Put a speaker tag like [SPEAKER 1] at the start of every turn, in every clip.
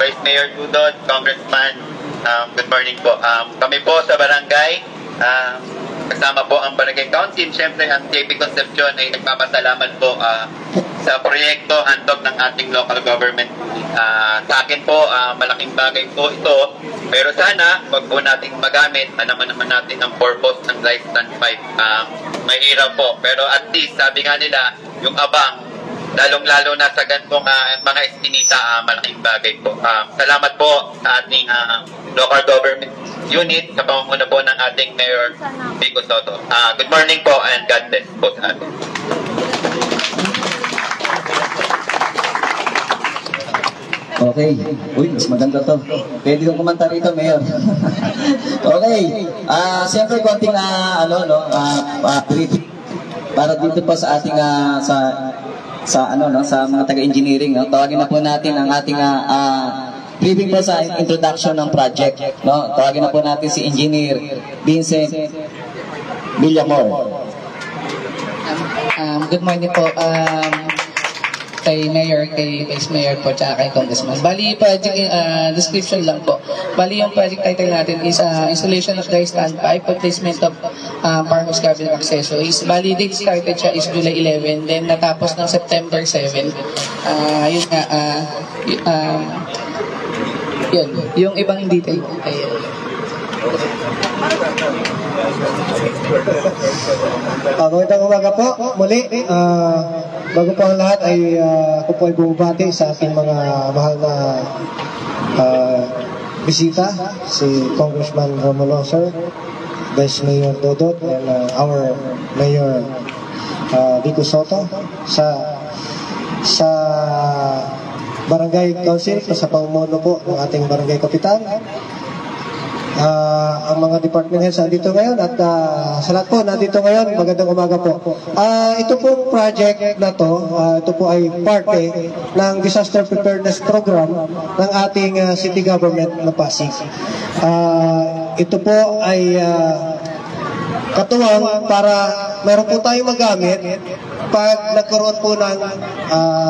[SPEAKER 1] Vice Mayor Dudot, Congressman, good morning po. Kami po sa barangay, kasama po ang Barangay Council. Siyempre, ang JP Concepcion ay nagpapasalamat po sa proyekto handog ng ating local government. Sa akin po, malaking bagay po ito. Pero sana, wag po nating magamit. Alaman naman natin ang purpose ng Dry Stand Pipe. Mahirap po. Pero at least, sabi nga nila, yung abang, lalong-lalo na sa ganitong mga iskinita, malaking bagay po. Salamat po sa ating local government unit sa pamumuno po ng ating Mayor Vico Soto. Good morning po and God bless po sa atin.
[SPEAKER 2] Okay. Uy, mas maganda to. Pwede yung komentar rito, Mayor. Okay. Siyempre, konting briefing para dito po sa ating sa mga taga-engineering, no? Tawagin na po natin ang ating briefing po sa introduction ng project, no? Tawagin na po natin si Engineer Vincent Villamor.
[SPEAKER 3] Good morning po. Kay Mayor, kay Vice Mayor po, tsaka kay Congressman. Bali, project description lang po. Bali, yung project title natin is installation of dry stand pipe, replacement of power hose cable accessories. Bali, date started siya is July 11, then natapos ng September 7. Yun nga, yun, yung ibang detail. Ayun.
[SPEAKER 4] Magandang umaga po. Muli, bago po ang lahat ay ako po ay bumabati sa ating mga mahal na bisita, si Congressman Romulo Sir, Vice Mayor Dodot, and our Mayor Vico Soto sa Barangay Council, sa pamumuno po ng ating Barangay Kapitan. Ang mga department heads nandito ngayon at sa lahat po nandito ngayon, magandang umaga po. Ito po project na to, ito po ay parte ng Disaster Preparedness Program ng ating city government na Pasig. Ito po ay katuwang para meron po tayong magamit pag nagkaroon po ng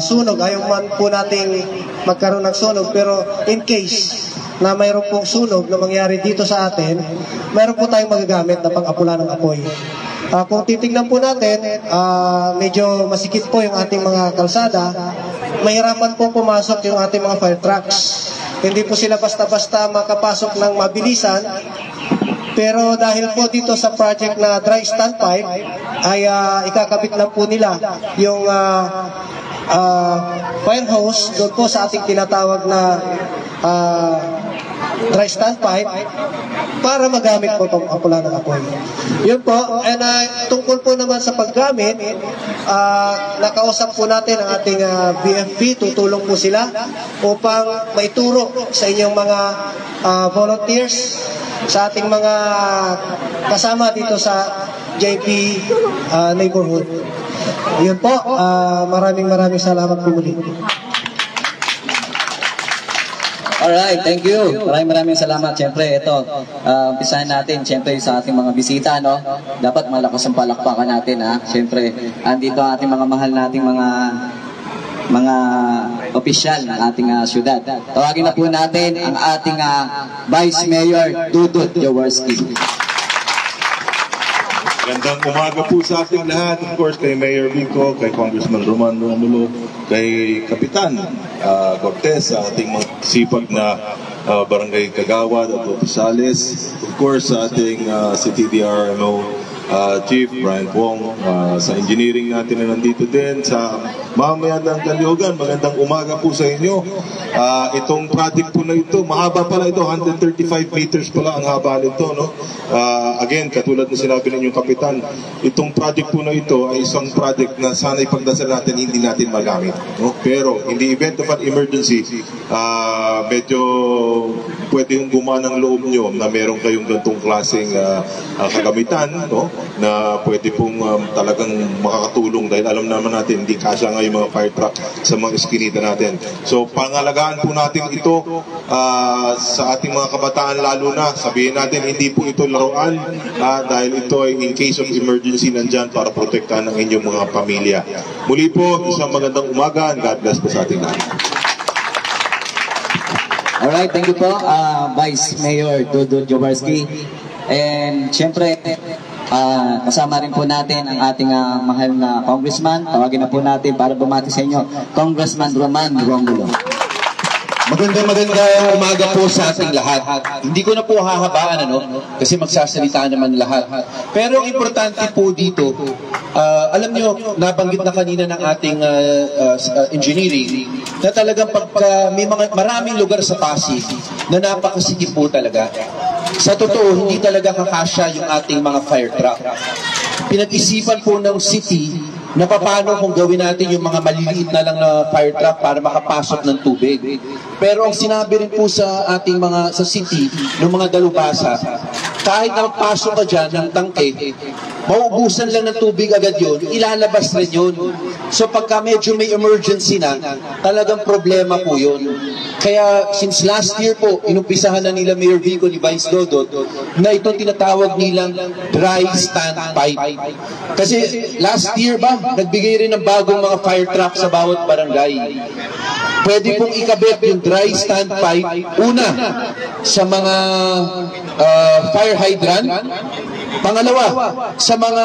[SPEAKER 4] sunog. Ayaw man po nating magkaroon ng sunog, pero in case na mayroon pong sunog na mangyari dito sa atin, mayroon po tayong magagamit na pang-apula ng apoy. Kung titignan po natin, medyo masikip po yung ating mga kalsada, mahirapan po pumasok yung ating mga fire trucks. Hindi po sila basta-basta makapasok ng mabilisan, pero dahil po dito sa project na dry stand pipe, ay ikakabit lang po nila yung fire hose doon po sa ating tinatawag na dry stand pipe para magamit po itong apula ng apoy. Yun po, and tungkol po naman sa paggamit, nakausap po natin ang ating BFP, tutulong po sila upang maituro sa inyong mga volunteers, sa ating mga kasama dito sa JP neighborhood. Yun po, maraming salamat po muli.
[SPEAKER 2] Alright, thank you. Maraming salamat. Siyempre, ito, umpisahan natin, siyempre, sa ating mga bisita, no? Dapat malakas ang palakpakan natin, ha? Siyempre, andito ang ating mga mahal nating mga opisyal ng ating syudad. Tawagin na po natin ang ating Vice Mayor Dudot Jaworski.
[SPEAKER 5] Gandang umaga po sa ating lahat. Of course, kay Mayor Vico, kay Congressman Roman Romulo, kay Kapitan Cortez, sa ating mga sipag na Barangay Kagawad at Opisales. Of course, sa ating City DRMO Chief Brian Wong, sa engineering natin na nandito din, sa mamaya ng Kalihogan, magandang umaga po sa inyo. Itong project po na ito, mahaba pala ito, 135 meters pala ang haba nito, no? Again, katulad na sinabi ninyong Kapitan, itong project po na ito ay isang project na sana ipagdasal natin, hindi natin magamit, no? Pero in the event of an emergency, medyo pwede yung gumana ng loob nyo na meron kayong gantong klaseng kagamitan, no? Na pwede pong talagang makakatulong, dahil alam naman natin hindi kasya nga yung mga fire truck sa mga eskinita natin. So pangalagaan po natin ito sa ating mga kabataan, lalo na sabihin natin hindi po ito laruan, dahil ito ay in case of emergency nandyan para protektahan ang inyong mga pamilya. Muli po, isang magandang umaga and God bless po sa ating lahat.
[SPEAKER 2] Alright, thank you po, Vice Mayor Dodot Jaworski. And syempre, kasama rin po natin ang ating mahal na congressman. Tawagin na po natin para bumati sa inyo, Congressman Roman Romulo.
[SPEAKER 6] Magandang umaga po sa ating lahat. Hindi ko na po hahabaan kasi magsasalita naman lahat. Pero ang importante po dito, alam nyo, nabanggit na kanina ng ating engineering na talagang pagka may maraming lugar sa Pasig na napakasikip po talaga. Sa totoo, hindi talaga kakasya yung ating mga fire truck. Pinag-isipan po ng city na paano kung gawin natin yung mga maliliit na lang na fire truck para makapasok ng tubig. Pero ang sinabi rin po sa ating sa city, ng mga dalubhasa, kahit na magpasok ka dyan ng tangke, maubusan lang ng tubig agad yun, ilalabas rin yun. So pagka medyo may emergency na, talagang problema po yun. Kaya since last year po, inumpisahan na nila Mayor Vico ni Vice Dodot na itong tinatawag nilang dry standpipe. Kasi last year ba, nagbigay rin ng bagong mga fire truck sa bawat barangay. Pwede pong ikabit yung dry standpipe, una, sa mga fire hydrant, pangalawa, sa mga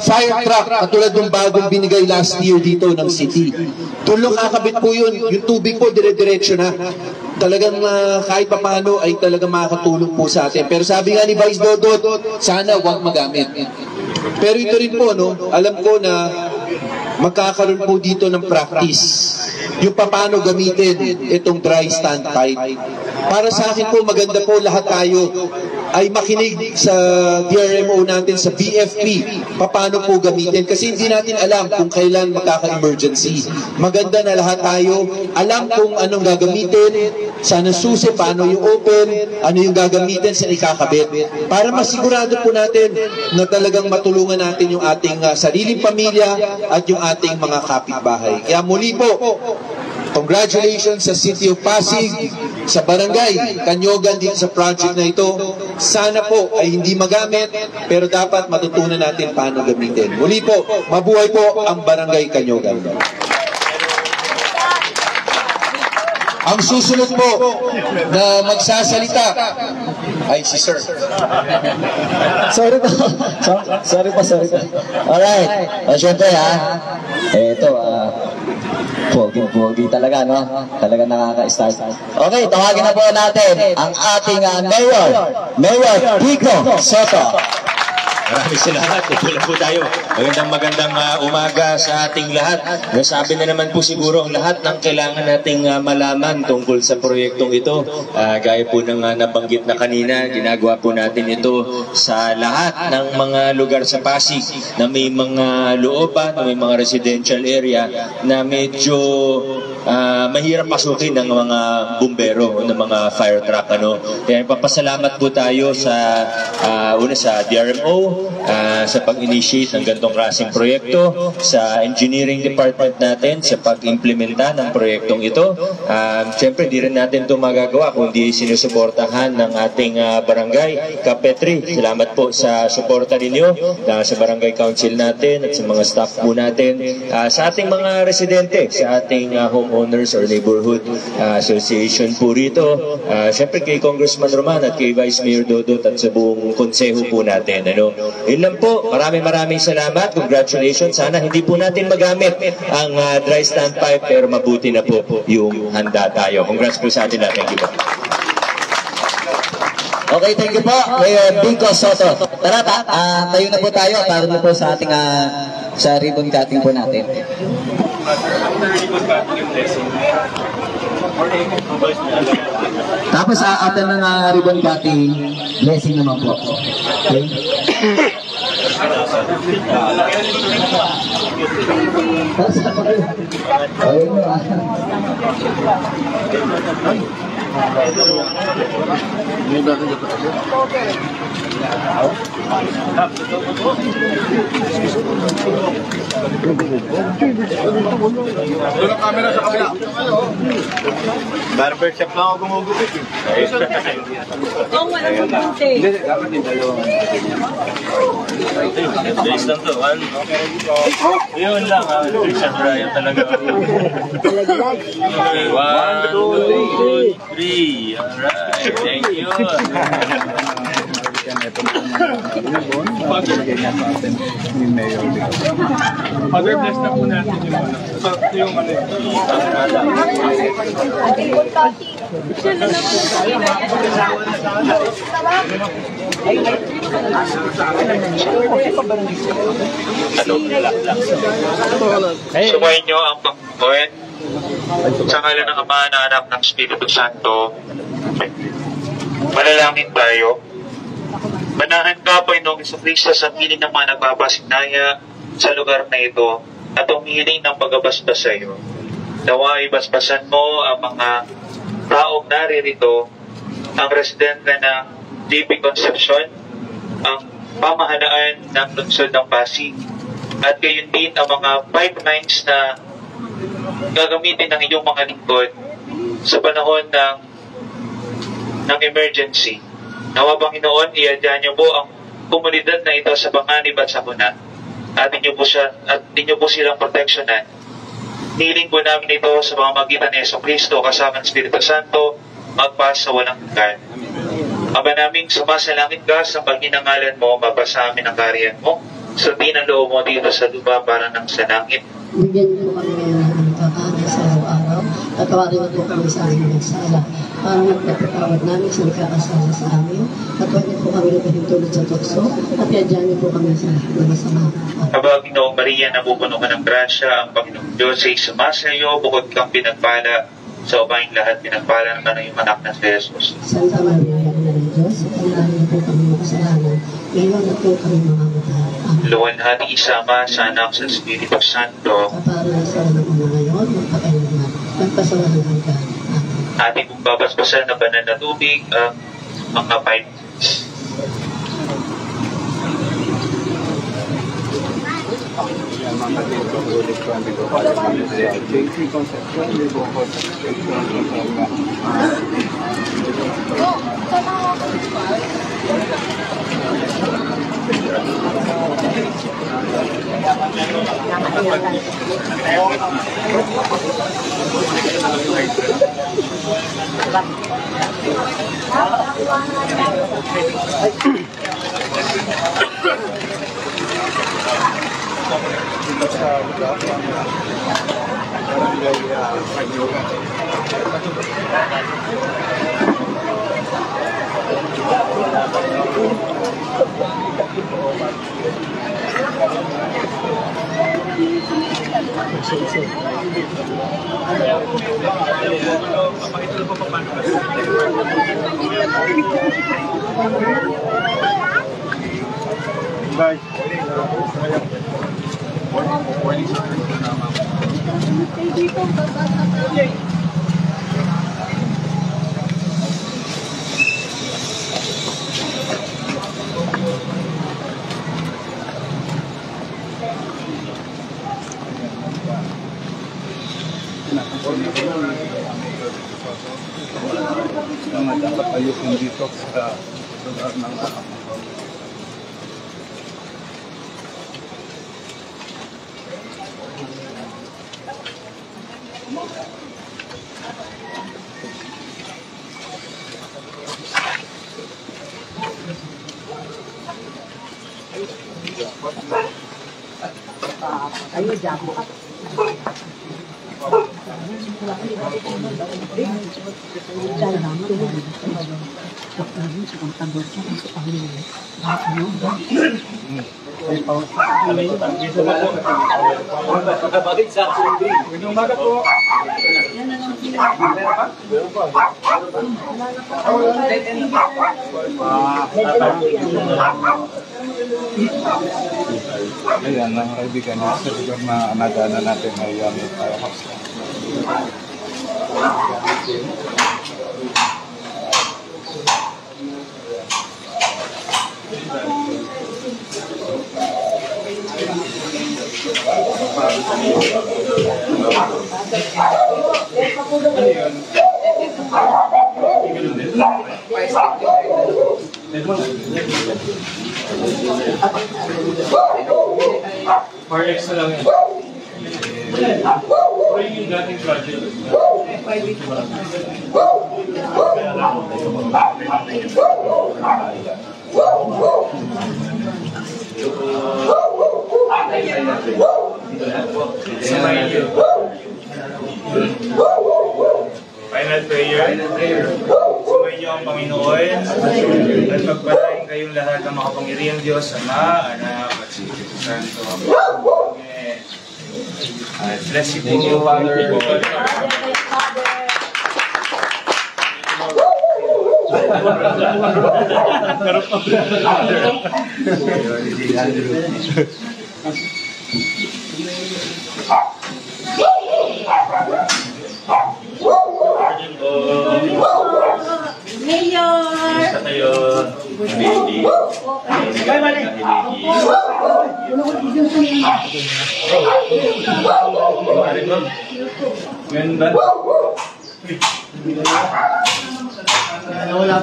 [SPEAKER 6] fire truck, katulad ng bagong binigay last year dito ng city. Tulong kakabit po yun, yung tubig po dire-diretso na. Talagang kahit paano ay talagang makakatulong po sa atin. Pero sabi nga ni Vice Dodot, sana huwag magamit. Pero ito rin po, alam ko na magkakaroon po dito ng practice yung paano gamitin itong dry standpipe. Para sa akin po, maganda po lahat tayo ay makinig sa DRMO natin, sa BFP, paano po gamitin. Kasi hindi natin alam kung kailan magkaka-emergency. Maganda na lahat tayo alam kung anong gagamitin, saan ang susi, paano yung open, ano yung gagamitin, saan ikakabit. Para masigurado po natin na talagang matulungan natin yung ating sariling pamilya at yung ating mga kapitbahay. Kaya muli po, congratulations sa City of Pasig, sa Barangay Kanyogan dito sa project na ito. Sana po ay hindi magamit, pero dapat matutunan natin paano gamitin. Muli po, mabuhay po ang Barangay Kanyogan. Ang susunod po na magsasalita ay si Sir.
[SPEAKER 2] Sorry po. Sorry po. Alright. Siyempre ito, pogi talaga, Talaga nakaka-start. Okay, tawagin na po natin ang ating Mayor Vico Soto.
[SPEAKER 7] Maraming salamat. Ito po tayo. Magandang umaga sa ating lahat. Nasabi na naman po siguro ang lahat ng kailangan nating malaman tungkol sa proyektong ito. Gaya po ng nabanggit na kanina, ginagawa po natin ito sa lahat ng mga lugar sa Pasig na may mga looban, na may mga residential area na medyo mahirap pasukin ng mga bumbero o ng mga fire truck. Kaya papasalamat po tayo sa una sa DRMO, sa pag-initiate ng ganitong klaseng proyekto, sa engineering department natin sa pag-implementa ng proyektong ito. Siyempre, di rin natin ito magagawa kung di sinusuportahan ng ating barangay. Kapetri, salamat po sa suporta ninyo sa barangay council natin at sa mga staff po natin, sa ating mga residente, sa ating homeowners or neighborhood association po rito. Siyempre kay Congressman Roman at kay Vice Mayor Dodot at sa buong konseho po natin. Yun lang po. Maraming salamat. Congratulations. Sana hindi po natin magamit ang dry standpipe, pero mabuti na po yung handa tayo. Congrats po sa atin lahat. Thank you po.
[SPEAKER 2] Okay, thank you po, Mayor Vico Soto. Tara, tayo na po tayo para na po sa ating sa ribbon cutting po natin. Tapos after ng ribbon cutting, blessing naman po. Okay? Ayun mo
[SPEAKER 1] Barber shop lang ako gumugupit eh.
[SPEAKER 8] Oo, walang pupunti.
[SPEAKER 1] Dapat yung dalawang.
[SPEAKER 7] Days lang to. Yun lang ha. Richard Ryan talaga. Okay, 1, 2, 3. Alright. Thank you.
[SPEAKER 5] Father, bless na po natin yung
[SPEAKER 1] Sumayin niyo ang Panginoon sa ngalan ng Ama na Anak ng Espiritu Santo. Manalangin tayo. Manahan ka, Panginoong Jesucristo, sa piling ng mga nagpapasinaya sa lugar na ito at umiling ng pagbabasbas sa iyo. Nawa ibasbasan mo ang mga taong naririto, ang residente ng JP Concepcion, ang pamahalaan ng lungsod ng Pasig, at gayon din ang mga pipelines na gagamitin ng iyong mga lingkod sa panahon ng emergency. Nawa, Panginoon, iadya niyo po ang komunidad na ito sa panganib at sakuna at inyo po silang proteksyonan. Niling po namin ito sa pamamagitan ni Jesucristo kasama ng Espiritu Santo magpas sa walang hanggan. Ama naming sumasalangit ka sa paghinangalan mo, mapasa amin ang kariyan mo, sundin ang loob mo dito sa lupa para ng sa langit.
[SPEAKER 8] Bigyan niyo po kami ngayon ng kakanin sa araw-araw at tawarin niyo po kami sa aming nagsala para magpapatawad namin sa nagkakasala sa amin at huwag niyo po kami napahintulot sa tukso at iadyan niyo po kami sa masama.
[SPEAKER 1] Aba, Ginoong Maria, napupuno ka ng grasya, ang Panginoong Diyos ay sumasa iyo, bukod kang pinagpala sa umayong lahat, pinagpala naman ang iyong anak na si Jesus.
[SPEAKER 8] Santa Maria, Ina ng Diyos, panalangin niyo po kami makasalanan, ngayon at po kami mga matahal. Amen.
[SPEAKER 1] Luwalhati isama sa anak sa Espiritu Santo.
[SPEAKER 8] Kapara sa mga ngayon, magpakailanman, magpasawa ng hanggan. Amen.
[SPEAKER 1] Ating pong babasbasan na banal na tubig ang mga pipelines.
[SPEAKER 5] dapat ayusin dito sa lugar ng ayan, mga kaibigan, sa lugar na nadaanan natin ngayon tayo hostel.
[SPEAKER 9] Parlex na lang yan. Yung dating project. Final prayer. Sumainyo ang Panginoon at pagpalain kayong lahat ng makapangyarihang Diyos, Ama, Anak, at Espiritu Santo. Amen. Bless you po, Father.
[SPEAKER 8] Mayor!
[SPEAKER 7] Isa kayo, baby.
[SPEAKER 9] Ngayon ba? Nawala.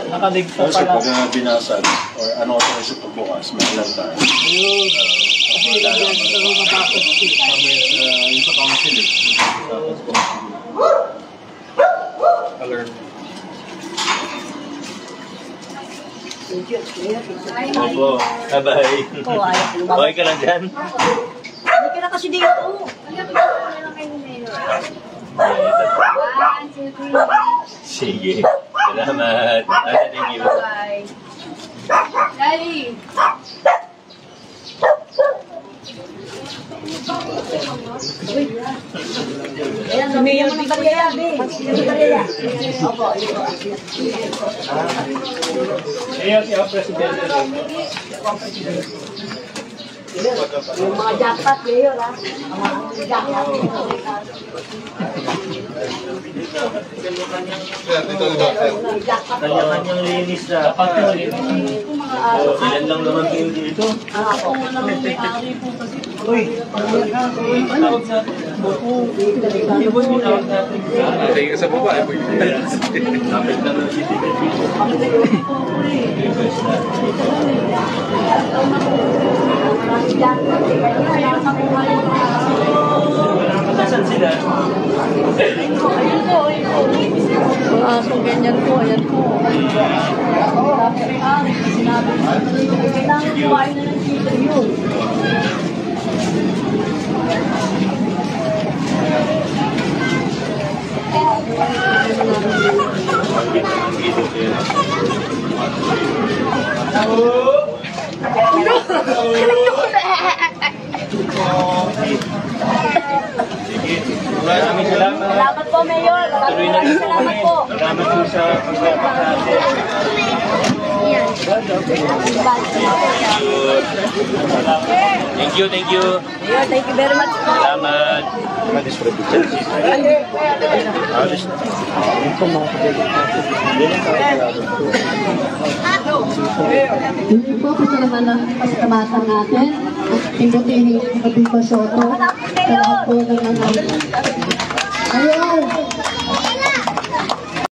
[SPEAKER 10] Nakaligtas pala. Pag binasag or unauthorized pagbukas, may alam tayo.
[SPEAKER 9] Kasi yung mapapos yung sa council eh. Alert.
[SPEAKER 7] Opo. Bye-bye. Okay ka lang dyan?
[SPEAKER 8] Hindi ka na kasi dito.
[SPEAKER 7] Sige. Salamat. Thank you.
[SPEAKER 8] Bye. Daddy! Si Mayor ng Barya, Opo,
[SPEAKER 9] Ayan siya, Presidente.
[SPEAKER 8] yung mga jackpot, Mayor, ha? Mga jackpot.
[SPEAKER 7] Kanya-kanyang linis na. Ilan lang naman kayo dito?
[SPEAKER 9] Tingin sa baba, eh.
[SPEAKER 7] Kapit na lang dito. Nasaan sila?
[SPEAKER 8] Asong ganyan po, ayan po. Sinabi ko, kailangan kumain na ng dito yun.
[SPEAKER 7] Maraming salamat.
[SPEAKER 8] Salamat po, Mayor. Salamat po.
[SPEAKER 7] Salamat po sa pagpapag natin. Thank you.
[SPEAKER 8] Mayor, thank you very much po.
[SPEAKER 7] Salamat.
[SPEAKER 8] Hindi po pasalamatan natin. Imbutihin ang Biko Soto. Sa lahat po ng mga. Ayun!